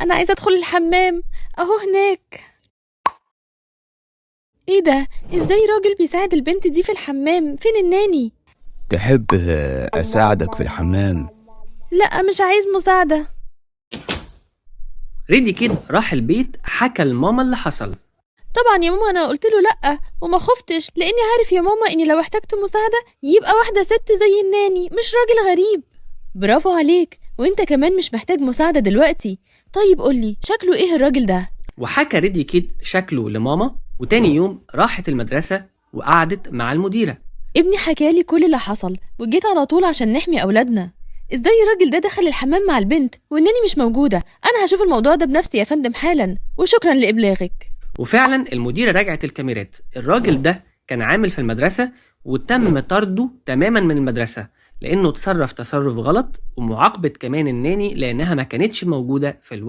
انا عايزه ادخل الحمام، اهو هناك. ايه ده؟ ازاي راجل بيساعد البنت دي في الحمام؟ فين الناني؟ تحب أساعدك في الحمام؟ لا، مش عايز مساعده. ريدي كيد راح البيت حكى لماما اللي حصل. طبعا يا ماما، انا قلت له لا وما خفتش، لاني عارف يا ماما اني لو احتجت مساعده يبقى واحده ست زي الناني، مش راجل غريب. برافو عليك، وانت كمان مش محتاج مساعده دلوقتي. طيب قولي، شكله ايه الراجل ده؟ وحكى ريدي كيد شكله لماما، وتاني يوم راحت المدرسة وقعدت مع المديرة. ابني حكالي كل اللي حصل، وجيت على طول عشان نحمي اولادنا. ازاي الراجل ده دخل الحمام مع البنت والناني مش موجوده؟ انا هشوف الموضوع ده بنفسي يا فندم حالا، وشكرا لابلاغك. وفعلا المديرة رجعت الكاميرات. الراجل ده كان عامل في المدرسة، وتم طرده تماما من المدرسة لأنه تصرف تصرف غلط، ومعاقبة كمان الناني لأنها ما كانتش موجودة في الوقت